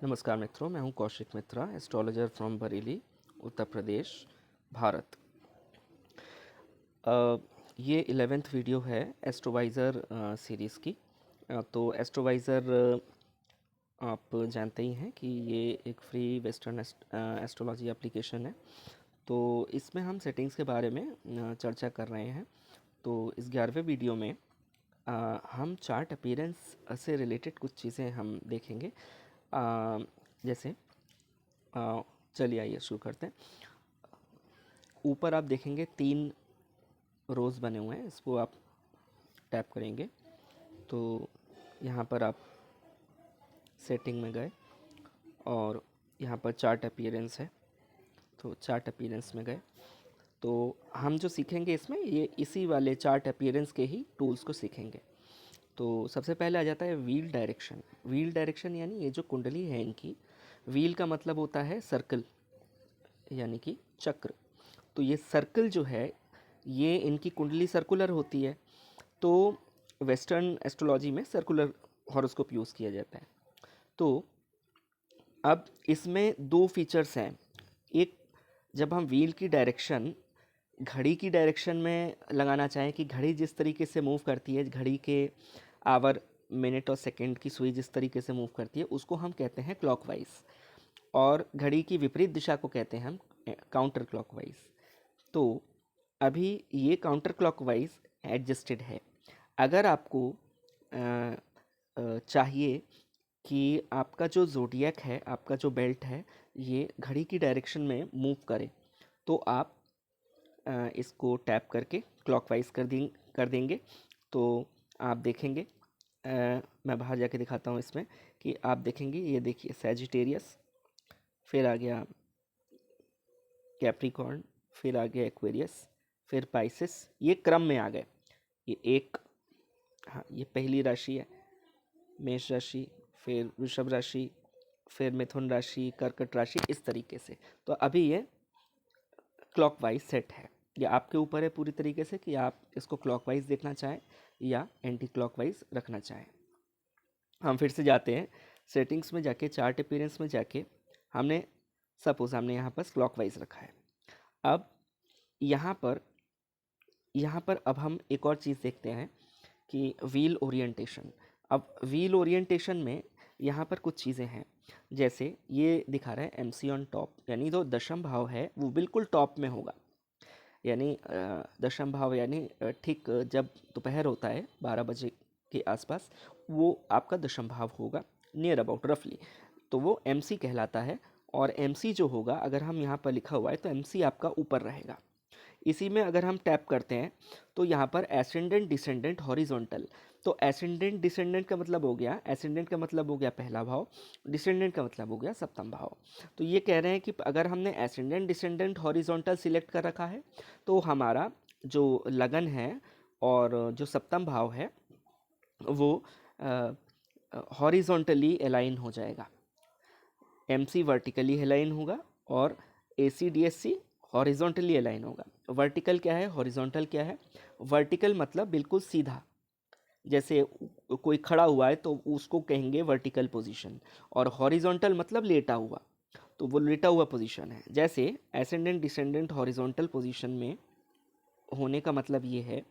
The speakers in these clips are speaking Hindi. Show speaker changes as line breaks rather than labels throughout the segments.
नमस्कार मित्रों, मैं हूं कौशिक मित्रा, एस्ट्रोलॉजर फ्रॉम बरेली, उत्तर प्रदेश, भारत। ये 11th वीडियो है एस्ट्रोवाइज़र सीरीज़ की। तो एस्ट्रोवाइज़र आप जानते ही हैं कि ये एक फ्री वेस्टर्न एस्ट्रोलॉजी एप्लीकेशन है। तो इसमें हम सेटिंग्स के बारे में चर्चा कर रहे हैं। तो इस 11वें वीडियो में हम चार्ट अपीयरेंस से रिलेटेड कुछ चीज़ें हम देखेंगे। जैसे चलिए आइए शुरू करते हैं। ऊपर आप देखेंगे 3 रोज़ बने हुए हैं, इसको आप टैप करेंगे तो यहाँ पर आप सेटिंग में गए और यहाँ पर चार्ट अपीयरेंस है, तो चार्ट अपीयरेंस में गए तो हम जो सीखेंगे इसमें ये इसी वाले चार्ट अपीयरेंस के ही टूल्स को सीखेंगे। तो सबसे पहले आ जाता है व्हील डायरेक्शन। व्हील डायरेक्शन यानी ये जो कुंडली है इनकी, व्हील का मतलब होता है सर्कल यानी कि चक्र। तो ये सर्कल जो है ये इनकी कुंडली सर्कुलर होती है। तो वेस्टर्न एस्ट्रोलॉजी में सर्कुलर हॉरोस्कोप यूज़ किया जाता है। तो अब इसमें 2 फीचर्स हैं। एक, जब हम व्हील की डायरेक्शन घड़ी की डायरेक्शन में लगाना चाहें कि घड़ी जिस तरीके से मूव करती है, घड़ी के आवर, मिनट और सेकंड की सुई जिस तरीके से मूव करती है, उसको हम कहते हैं क्लॉकवाइज। और घड़ी की विपरीत दिशा को कहते हैं हम काउंटर क्लॉकवाइज। तो अभी ये काउंटर क्लॉकवाइज एडजस्टेड है। अगर आपको चाहिए कि आपका जो ज़ोडिएक है, आपका जो बेल्ट है, ये घड़ी की डायरेक्शन में मूव करे, तो आप इसको टैप करके क्लॉकवाइज कर देंगे। तो आप देखेंगे, मैं बाहर जाके दिखाता हूँ इसमें कि आप देखेंगे, ये देखिए सैजिटेरियस, फिर आ गया कैप्रिकॉर्न, फिर आ गया एक्वेरियस, फिर पाइसेस, ये क्रम में आ गए। ये एक, हाँ, ये पहली राशि है मेष राशि, फिर वृषभ राशि, फिर मिथुन राशि, कर्कट राशि, इस तरीके से। तो अभी ये क्लॉकवाइज सेट है। ये आपके ऊपर है पूरी तरीके से कि आप इसको क्लॉकवाइज देखना चाहें या एंटी क्लॉकवाइज रखना चाहें। हम फिर से जाते हैं सेटिंग्स में जाके, चार्ट अपीयरेंस में जाके हमने सपोज हमने यहाँ पर क्लॉकवाइज रखा है। अब यहाँ पर अब हम एक और चीज़ देखते हैं कि व्हील ओरिएंटेशन। अब व्हील ओरिएंटेशन में यहाँ पर कुछ चीज़ें हैं, जैसे ये दिखा रहा है एमसी ऑन टॉप, यानी जो दशम भाव है वो बिल्कुल टॉप में होगा। यानी दशम भाव यानी ठीक जब दोपहर होता है 12 बजे के आसपास, वो आपका दशम भाव होगा, नियर अबाउट रफली। तो वो एमसी कहलाता है। और एमसी जो होगा, अगर हम यहाँ पर लिखा हुआ है तो एमसी आपका ऊपर रहेगा। इसी में अगर हम टैप करते हैं तो यहाँ पर एसेंडेंट, डिसेंडेंट, हॉरिजॉन्टल। तो एसेंडेंट डिसेंडेंट का मतलब हो गया, एसेंडेंट का मतलब हो गया पहला भाव, डिसेंडेंट का मतलब हो गया सप्तम भाव। तो ये कह रहे हैं कि अगर हमने एसेंडेंट, डिसेंडेंट, हॉरिजॉन्टल सिलेक्ट कर रखा है तो हमारा जो लगन है और जो सप्तम भाव है वो हॉरिजॉन्टली अलाइन हो जाएगा। एमसी वर्टिकली अलाइन होगा और एसी डीएससी हॉरिजॉन्टली अलाइन होगा। वर्टिकल क्या है, हॉरिजॉन्टल क्या है? वर्टिकल मतलब बिल्कुल सीधा, जैसे कोई खड़ा हुआ है तो उसको कहेंगे वर्टिकल पोजीशन। और हॉरिजॉन्टल मतलब लेटा हुआ, तो वो लेटा हुआ पोजीशन है। जैसे एसेंडेंट, डिसेंडेंट, हॉरिजॉन्टल पोजीशन में होने का मतलब ये है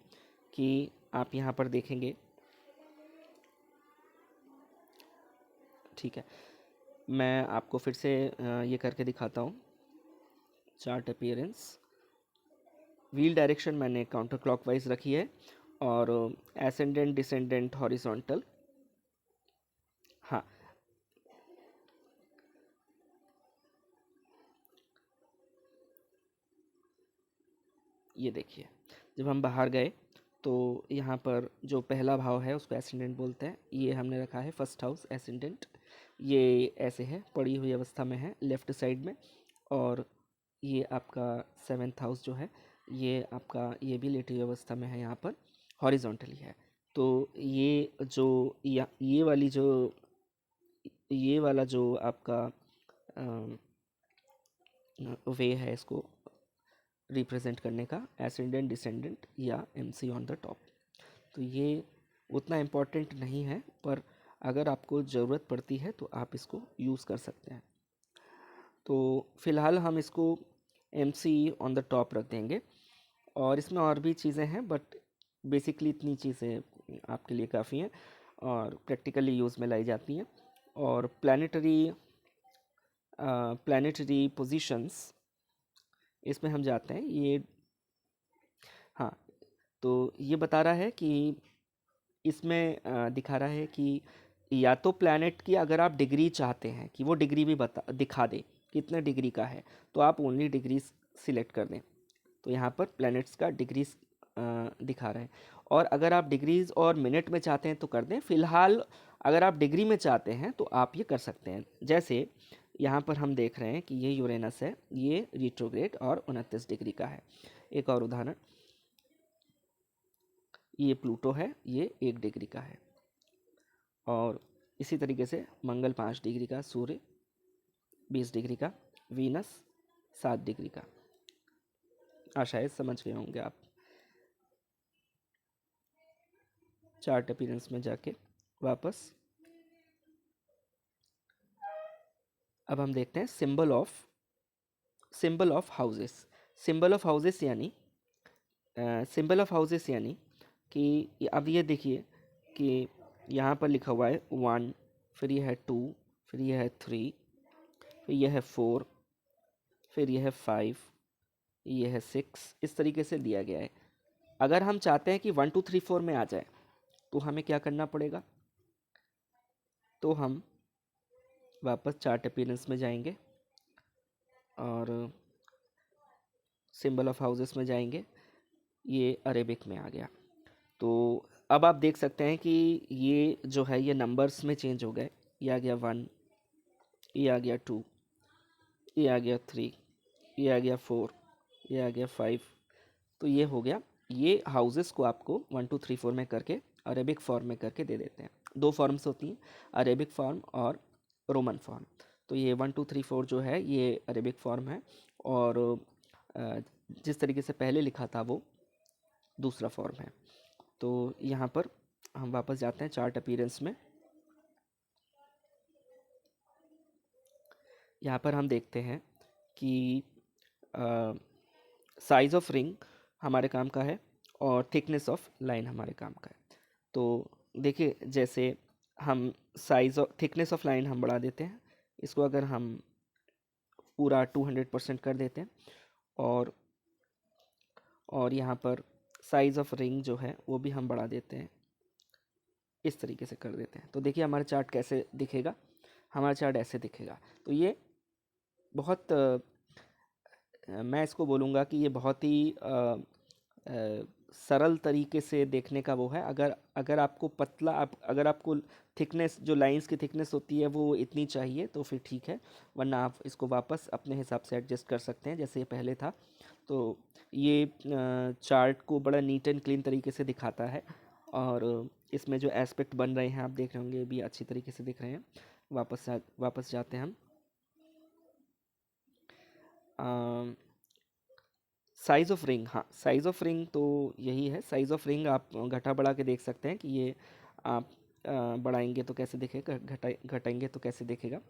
कि आप यहाँ पर देखेंगे, ठीक है, मैं आपको फिर से ये करके दिखाता हूँ। चार्ट अपीयरेंस, व्हील डायरेक्शन मैंने काउंटर क्लॉकवाइज रखी है और एसेंडेंट, डिसेंडेंट, हॉरिजॉन्टल, हाँ, ये देखिए, जब हम बाहर गए तो यहाँ पर जो पहला भाव है उसको एसेंडेंट बोलते हैं। ये हमने रखा है फर्स्ट हाउस एसेंडेंट, ये ऐसे है, पड़ी हुई अवस्था में है लेफ्ट साइड में। और ये आपका 7th हाउस जो है, ये आपका, ये भी लेटी हुई अवस्था में है, यहाँ पर हॉरिजॉन्टली है। तो ये जो ये वाला जो आपका वे है इसको रिप्रेजेंट करने का, एसेंडेंट, डिसेंडेंट या एमसी ऑन द टॉप। तो ये उतना इम्पोर्टेंट नहीं है, पर अगर आपको ज़रूरत पड़ती है तो आप इसको यूज़ कर सकते हैं। तो फ़िलहाल हम इसको MC ऑन द टॉप रख देंगे, और इसमें और भी चीज़ें हैं, बट बेसिकली इतनी चीज़ें आपके लिए काफ़ी हैं और प्रैक्टिकली यूज़ में लाई जाती हैं। और प्लानिटरी पोजीशंस, इसमें हम जाते हैं। ये, हाँ, तो ये बता रहा है कि इसमें दिखा रहा है कि या तो प्लैनेट की अगर आप डिग्री चाहते हैं कि वो डिग्री भी दिखा दे कितने डिग्री का है, तो आप ओनली डिग्री सिलेक्ट कर दें। तो यहाँ पर प्लैनेट्स का डिग्रीज दिखा रहा है। और अगर आप डिग्रीज और मिनट में चाहते हैं तो कर दें। फ़िलहाल अगर आप डिग्री में चाहते हैं तो आप ये कर सकते हैं। जैसे यहाँ पर हम देख रहे हैं कि ये यूरेनस है, ये रिट्रोग्रेड और 29 डिग्री का है। एक और उदाहरण, ये प्लूटो है, ये 1 डिग्री का है। और इसी तरीके से मंगल 5 डिग्री का, सूर्य 20 डिग्री का, वीनस 7 डिग्री का। शायद समझ गए होंगे आप। चार्ट अपीयरेंस में जाके वापस अब हम देखते हैं symbol of houses. Symbol of houses यानी कि अब ये देखिए कि यहाँ पर लिखा हुआ है 1, फिर यह है 2, फिर यह है 3, फिर यह है 4, फिर यह है 5, यह है 6, इस तरीके से दिया गया है। अगर हम चाहते हैं कि 1 2 3 4 में आ जाए तो हमें क्या करना पड़ेगा? तो हम वापस चार्ट अपीयरेंस में जाएंगे और सिंबल ऑफ हाउसेस में जाएंगे। ये अरेबिक में आ गया। तो अब आप देख सकते हैं कि ये जो है ये नंबर्स में चेंज हो गए। ये आ गया 1, ये आ गया 2, ये आ गया 3, ये आ गया 4, ये आ गया 5। तो ये हो गया। ये हाउसेस को आपको 1 2 3 4 में करके अरेबिक फॉर्म में करके दे देते हैं। 2 फॉर्म्स होती हैं, अरेबिक फॉर्म और रोमन फॉर्म। तो ये 1 2 3 4 जो है ये अरेबिक फॉर्म है, और जिस तरीके से पहले लिखा था वो दूसरा फॉर्म है। तो यहाँ पर हम वापस जाते हैं चार्ट अपीयरेंस में। यहाँ पर हम देखते हैं कि साइज़ ऑफ रिंग हमारे काम का है और थिकनेस ऑफ लाइन हमारे काम का है। तो देखिए, जैसे हम साइज़ और थिकनेस ऑफ लाइन हम बढ़ा देते हैं, इसको अगर हम पूरा 200% कर देते हैं, और यहाँ पर साइज़ ऑफ रिंग जो है वो भी हम बढ़ा देते हैं, इस तरीके से कर देते हैं। तो देखिए हमारा चार्ट कैसे दिखेगा। हमारा चार्ट ऐसे दिखेगा। तो ये बहुत मैं इसको बोलूँगा कि ये बहुत ही सरल तरीके से देखने का वो है। अगर अगर आपको अगर आपको थिकनेस, जो लाइंस की थिकनेस होती है वो इतनी चाहिए तो फिर ठीक है, वरना आप इसको वापस अपने हिसाब से एडजस्ट कर सकते हैं जैसे ये पहले था। तो ये चार्ट को बड़ा नीट एंड क्लीन तरीके से दिखाता है, और इसमें जो एस्पेक्ट बन रहे हैं आप देख रहे होंगे भी अच्छी तरीके से दिख रहे हैं। वापस जाते हैं हम। साइज़ ऑफ रिंग, हाँ, साइज़ ऑफ रिंग तो यही है। साइज़ ऑफ रिंग आप घटा बढ़ा के देख सकते हैं कि ये आप बढ़ाएंगे तो कैसे दिखेगा, घटाएंगे तो कैसे दिखेगा।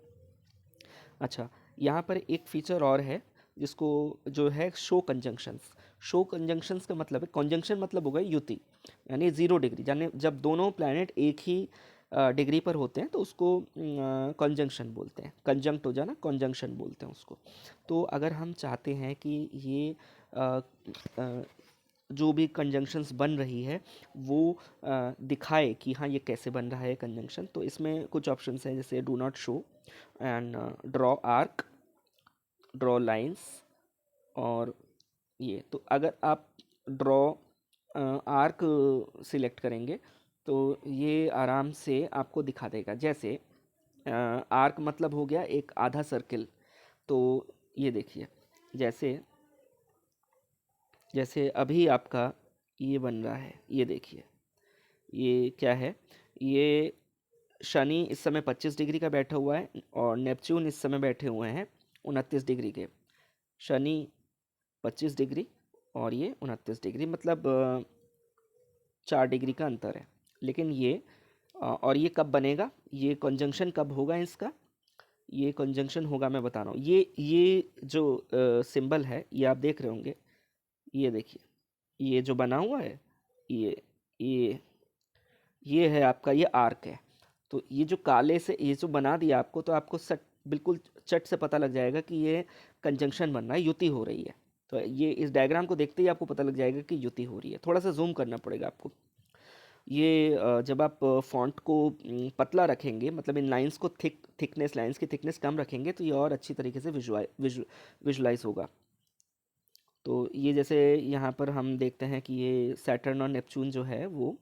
अच्छा, यहाँ पर एक फीचर और है जिसको जो है शो कंजंक्शंस। शो कंजंक्शंस का मतलब है, कंजंक्शन मतलब होगा युति, यानी 0 डिग्री, यानी जब दोनों प्लैनेट एक ही डिग्री पर होते हैं तो उसको कंजंक्शन बोलते हैं। कंजंक्ट हो जाना, कंजंक्शन बोलते हैं उसको। तो अगर हम चाहते हैं कि ये अ, अ, जो भी कंजंक्शंस बन रही है वो दिखाए कि हाँ ये कैसे बन रहा है कंजंक्शन, तो इसमें कुछ ऑप्शंस हैं, जैसे do not show and draw arc, draw lines, और ये। तो अगर आप ड्रॉ आर्क सिलेक्ट करेंगे तो ये आराम से आपको दिखा देगा। जैसे आर्क मतलब हो गया एक आधा सर्किल। तो ये देखिए, जैसे जैसे अभी आपका ये बन रहा है, ये देखिए ये क्या है। ये शनि इस समय 25 डिग्री का बैठा हुआ है, और नेपच्यून इस समय बैठे हुए हैं 29 डिग्री के। शनि 25 डिग्री और ये 29 डिग्री, मतलब 4 डिग्री का अंतर है। लेकिन ये और ये कब बनेगा, ये कंजंक्शन कब होगा इसका, ये कंजंक्शन होगा, मैं बता रहा हूँ। ये जो सिंबल है ये आप देख रहे होंगे, ये देखिए, ये जो बना हुआ है, ये ये ये है आपका, ये आर्क है। तो ये जो काले से ये जो बना दिया आपको, तो आपको सट बिल्कुल चट से पता लग जाएगा कि ये कंजंक्शन बन रहा है, युति हो रही है। तो ये इस डायग्राम को देखते ही आपको पता लग जाएगा कि युति हो रही है। थोड़ा सा जूम करना पड़ेगा आपको। ये जब आप फॉन्ट को पतला रखेंगे, मतलब इन लाइंस को थिकनेस, लाइंस की थिकनेस कम रखेंगे, तो ये और अच्छी तरीके से विजुलाइज होगा। तो ये जैसे यहाँ पर हम देखते हैं कि ये सैटर्न और नेपच्यून जो है वो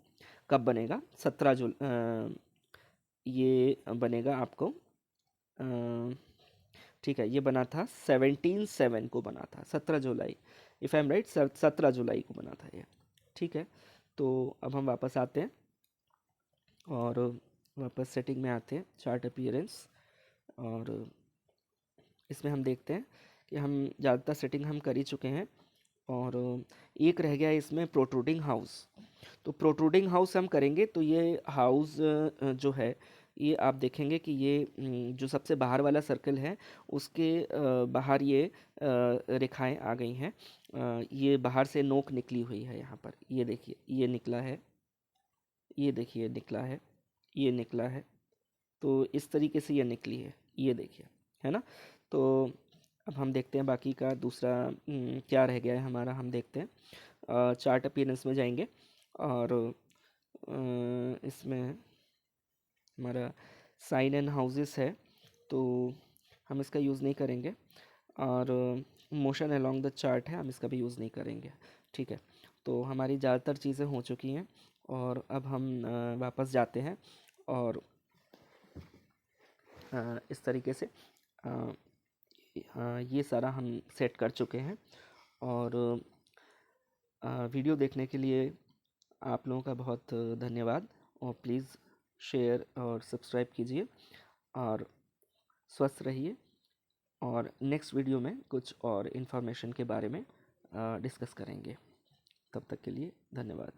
कब बनेगा, 17 ये बनेगा आपको, ठीक है, ये बना था 17/7 को बना था, 17 जुलाई, इफ़ आई एम राइट, 17 जुलाई को बना था ये। ठीक है, तो अब हम वापस आते हैं और वापस सेटिंग में आते हैं, चार्ट अपीयरेंस, और इसमें हम देखते हैं कि हम ज़्यादातर सेटिंग हम कर ही चुके हैं, और एक रह गया है इसमें प्रोट्रूडिंग हाउस। तो प्रोट्रूडिंग हाउस हम करेंगे, तो ये हाउस जो है, ये आप देखेंगे कि ये जो सबसे बाहर वाला सर्कल है उसके बाहर ये रेखाएं आ गई हैं। ये बाहर से नोक निकली हुई है यहाँ पर, ये देखिए, ये निकला है, ये देखिए निकला है, ये निकला है। तो इस तरीके से ये निकली है, ये देखिए, है ना। तो अब हम देखते हैं बाकी का दूसरा क्या रह गया है हमारा, हम देखते हैं। चार्ट अपीयरेंस में जाएंगे, और इसमें हमारा साइन एंड हाउसेस है, तो हम इसका यूज़ नहीं करेंगे, और मोशन अलोंग द चार्ट है, हम इसका भी यूज़ नहीं करेंगे। ठीक है, तो हमारी ज़्यादातर चीज़ें हो चुकी हैं, और अब हम वापस जाते हैं, और इस तरीके से ये सारा हम सेट कर चुके हैं। और वीडियो देखने के लिए आप लोगों का बहुत धन्यवाद, और प्लीज़ शेयर और सब्सक्राइब कीजिए, और स्वस्थ रहिए, और नेक्स्ट वीडियो में कुछ और इन्फॉर्मेशन के बारे में डिस्कस करेंगे। तब तक के लिए धन्यवाद।